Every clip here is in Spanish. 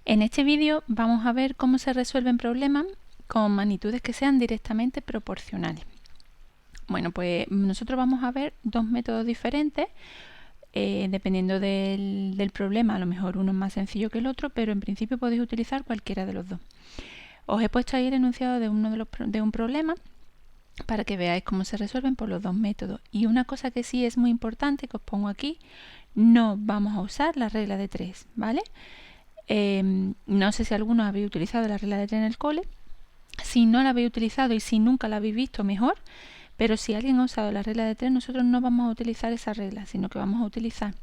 En este vídeo vamos a ver cómo se resuelven problemas con magnitudes que sean directamente proporcionales. Bueno, pues nosotros vamos a ver dos métodos diferentes, dependiendo del problema. A lo mejor uno es más sencillo que el otro, pero en principio podéis utilizar cualquiera de los dos. Os he puesto ahí el enunciado de un problema para que veáis cómo se resuelven por los dos métodos. Y una cosa que sí es muy importante, que os pongo aquí, no vamos a usar la regla de 3, ¿vale? No sé si algunos habéis utilizado la regla de 3 en el cole. Si no la habéis utilizado y si nunca la habéis visto, mejor. Pero si alguien ha usado la regla de 3, nosotros no vamos a utilizar esa regla, sino que vamos a utilizar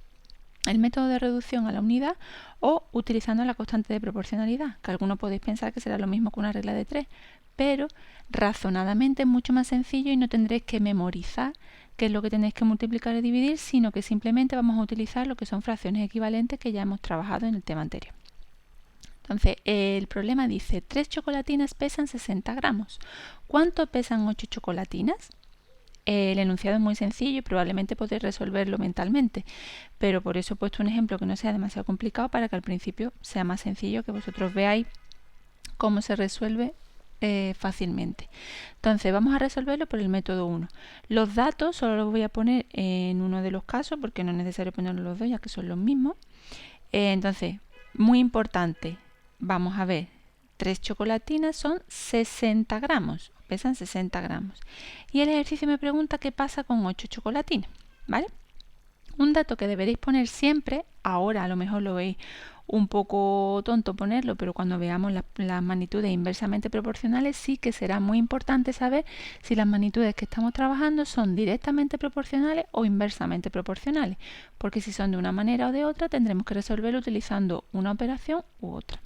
el método de reducción a la unidad o utilizando la constante de proporcionalidad, que algunos podéis pensar que será lo mismo que una regla de 3, pero razonadamente es mucho más sencillo y no tendréis que memorizar qué es lo que tenéis que multiplicar y dividir, sino que simplemente vamos a utilizar lo que son fracciones equivalentes que ya hemos trabajado en el tema anterior. Entonces, el problema dice, 3 chocolatinas pesan 60 gramos. ¿Cuánto pesan 8 chocolatinas? El enunciado es muy sencillo y probablemente podéis resolverlo mentalmente, pero por eso he puesto un ejemplo que no sea demasiado complicado para que al principio sea más sencillo, que vosotros veáis cómo se resuelve fácilmente. Entonces vamos a resolverlo por el método 1. Los datos solo los voy a poner en uno de los casos porque no es necesario ponerlos los dos ya que son los mismos. Entonces, muy importante, vamos a ver, 3 chocolatinas son 60 gramos, pesan 60 gramos. Y el ejercicio me pregunta qué pasa con 8 chocolatinas, ¿vale? Un dato que deberéis poner siempre, ahora a lo mejor lo veis un poco tonto ponerlo, pero cuando veamos las magnitudes inversamente proporcionales sí que será muy importante saber si las magnitudes que estamos trabajando son directamente proporcionales o inversamente proporcionales, porque si son de una manera o de otra tendremos que resolverlo utilizando una operación u otra.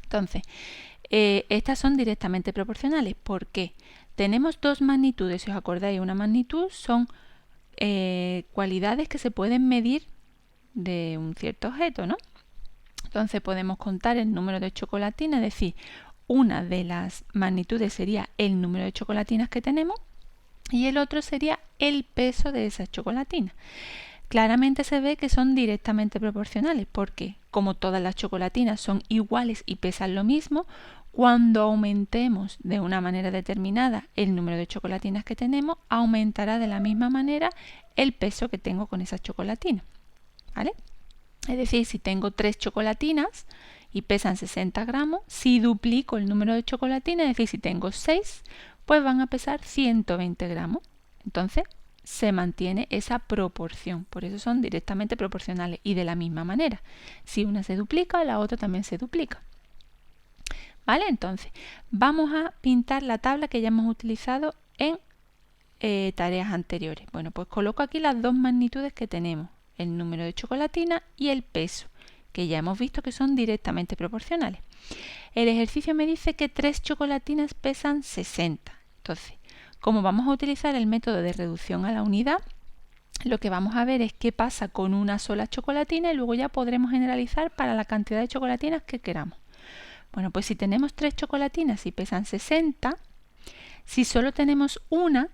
Entonces, estas son directamente proporcionales. ¿Por qué? Tenemos dos magnitudes, si os acordáis, una magnitud son cualidades que se pueden medir de un cierto objeto, ¿no? Entonces podemos contar el número de chocolatinas, es decir, una de las magnitudes sería el número de chocolatinas que tenemos y el otro sería el peso de esas chocolatinas. Claramente se ve que son directamente proporcionales porque, como todas las chocolatinas son iguales y pesan lo mismo, cuando aumentemos de una manera determinada el número de chocolatinas que tenemos, aumentará de la misma manera el peso que tengo con esas chocolatinas, ¿vale? Es decir, si tengo 3 chocolatinas y pesan 60 gramos, si duplico el número de chocolatinas, es decir, si tengo 6, pues van a pesar 120 gramos. Entonces, se mantiene esa proporción, por eso son directamente proporcionales y de la misma manera. Si una se duplica, la otra también se duplica. ¿Vale? Entonces, vamos a pintar la tabla que ya hemos utilizado en tareas anteriores. Bueno, pues coloco aquí las dos magnitudes que tenemos, el número de chocolatinas y el peso, que ya hemos visto que son directamente proporcionales. El ejercicio me dice que 3 chocolatinas pesan 60. Entonces, como vamos a utilizar el método de reducción a la unidad, lo que vamos a ver es qué pasa con una sola chocolatina y luego ya podremos generalizar para la cantidad de chocolatinas que queramos. Bueno, pues si tenemos 3 chocolatinas y pesan 60, si solo tenemos una,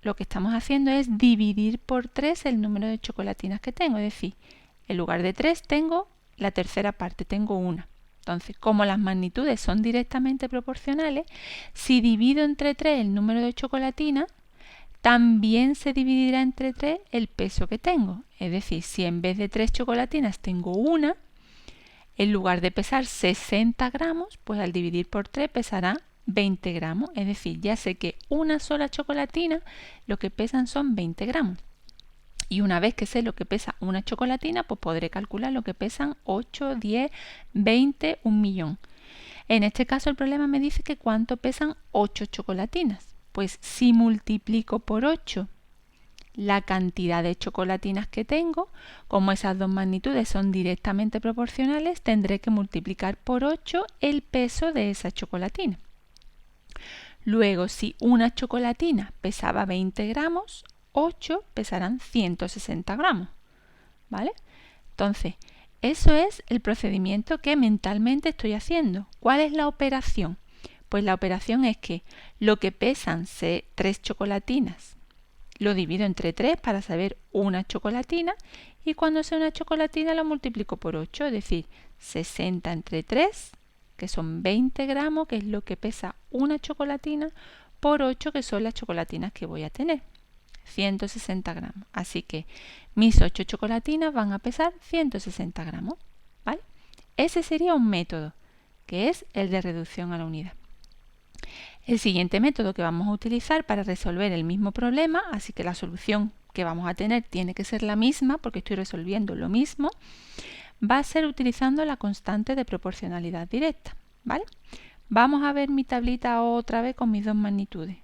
lo que estamos haciendo es dividir por 3 el número de chocolatinas que tengo. Es decir, en lugar de 3 tengo la tercera parte, tengo una. Entonces, como las magnitudes son directamente proporcionales, si divido entre 3 el número de chocolatinas, también se dividirá entre 3 el peso que tengo. Es decir, si en vez de 3 chocolatinas tengo una, en lugar de pesar 60 gramos, pues al dividir por 3 pesará 20 gramos. Es decir, ya sé que una sola chocolatina lo que pesan son 20 gramos. Y una vez que sé lo que pesa una chocolatina, pues podré calcular lo que pesan 8, 10, 20, 1 millón. En este caso el problema me dice que cuánto pesan 8 chocolatinas. Pues si multiplico por 8 la cantidad de chocolatinas que tengo, como esas dos magnitudes son directamente proporcionales, tendré que multiplicar por 8 el peso de esa chocolatina. Luego, si una chocolatina pesaba 20 gramos, 8 pesarán 160 gramos, ¿vale? Entonces, eso es el procedimiento que mentalmente estoy haciendo. ¿Cuál es la operación? Pues la operación es que lo que pesan 3 chocolatinas lo divido entre 3 para saber una chocolatina y cuando sea una chocolatina lo multiplico por 8, es decir, 60 entre 3, que son 20 gramos, que es lo que pesa una chocolatina, por 8, que son las chocolatinas que voy a tener. 160 gramos. Así que mis 8 chocolatinas van a pesar 160 gramos. ¿Vale? Ese sería un método, que es el de reducción a la unidad. El siguiente método que vamos a utilizar para resolver el mismo problema, así que la solución que vamos a tener tiene que ser la misma porque estoy resolviendo lo mismo, va a ser utilizando la constante de proporcionalidad directa. ¿Vale? Vamos a ver mi tablita otra vez con mis dos magnitudes.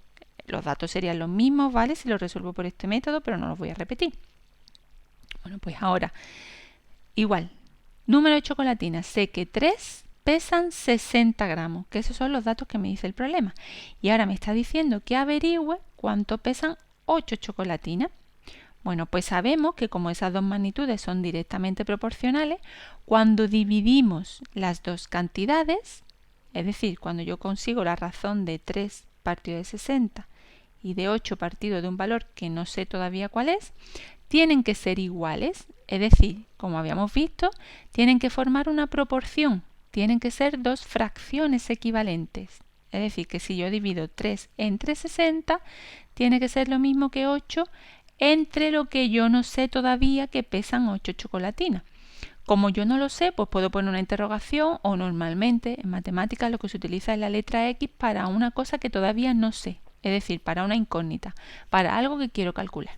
Los datos serían los mismos, ¿vale? Si lo resuelvo por este método, pero no los voy a repetir. Bueno, pues ahora, igual, número de chocolatinas. Sé que 3 pesan 60 gramos, que esos son los datos que me dice el problema. Y ahora me está diciendo que averigüe cuánto pesan 8 chocolatinas. Bueno, pues sabemos que como esas dos magnitudes son directamente proporcionales, cuando dividimos las dos cantidades, es decir, cuando yo consigo la razón de 3 partido de 60 y de 8 partido de un valor que no sé todavía cuál es, tienen que ser iguales, es decir, como habíamos visto, tienen que formar una proporción, tienen que ser dos fracciones equivalentes. Es decir, que si yo divido 3 entre 60, tiene que ser lo mismo que 8 entre lo que yo no sé todavía que pesan 8 chocolatinas. Como yo no lo sé, pues puedo poner una interrogación o normalmente en matemáticas lo que se utiliza es la letra X para una cosa que todavía no sé, es decir, para una incógnita, para algo que quiero calcular.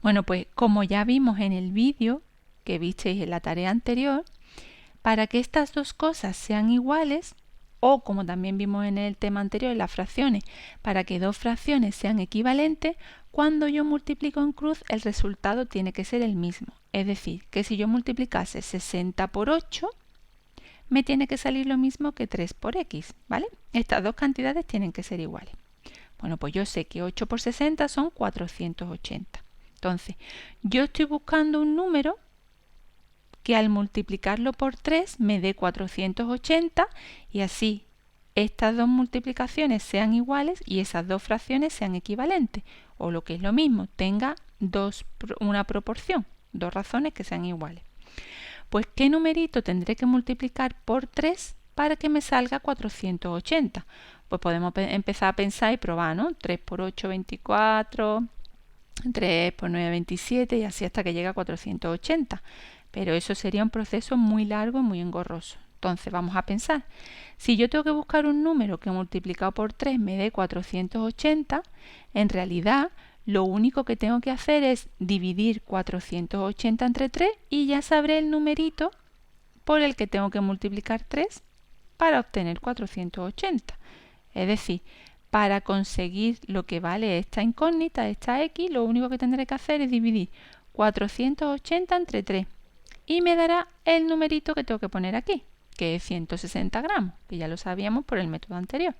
Bueno, pues como ya vimos en el vídeo que visteis en la tarea anterior, para que estas dos cosas sean iguales, o como también vimos en el tema anterior, en las fracciones, para que dos fracciones sean equivalentes, cuando yo multiplico en cruz el resultado tiene que ser el mismo. Es decir, que si yo multiplicase 60 por 8, me tiene que salir lo mismo que 3 por x, ¿vale? Estas dos cantidades tienen que ser iguales. Bueno, pues yo sé que 8 por 60 son 480. Entonces, yo estoy buscando un número que al multiplicarlo por 3 me dé 480 y así estas dos multiplicaciones sean iguales y esas dos fracciones sean equivalentes. O lo que es lo mismo, tenga una proporción, dos razones que sean iguales. Pues, ¿qué numerito tendré que multiplicar por 3 para que me salga 480? Pues podemos empezar a pensar y probar, ¿no? 3 por 8, 24, 3 por 9, 27 y así hasta que llegue a 480. Pero eso sería un proceso muy largo y muy engorroso. Entonces vamos a pensar, si yo tengo que buscar un número que multiplicado por 3 me dé 480, en realidad lo único que tengo que hacer es dividir 480 entre 3 y ya sabré el numerito por el que tengo que multiplicar 3 para obtener 480. Es decir, para conseguir lo que vale esta incógnita, esta x, lo único que tendré que hacer es dividir 480 entre 3 y me dará el numerito que tengo que poner aquí, que es 160 gramos, que ya lo sabíamos por el método anterior.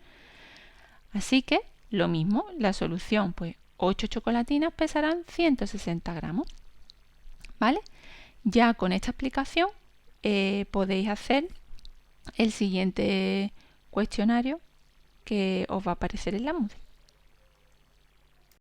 Así que lo mismo, la solución, pues 8 chocolatinas pesarán 160 gramos. ¿Vale? Ya con esta explicación podéis hacer el siguiente cuestionario que os va a aparecer en la Moodle.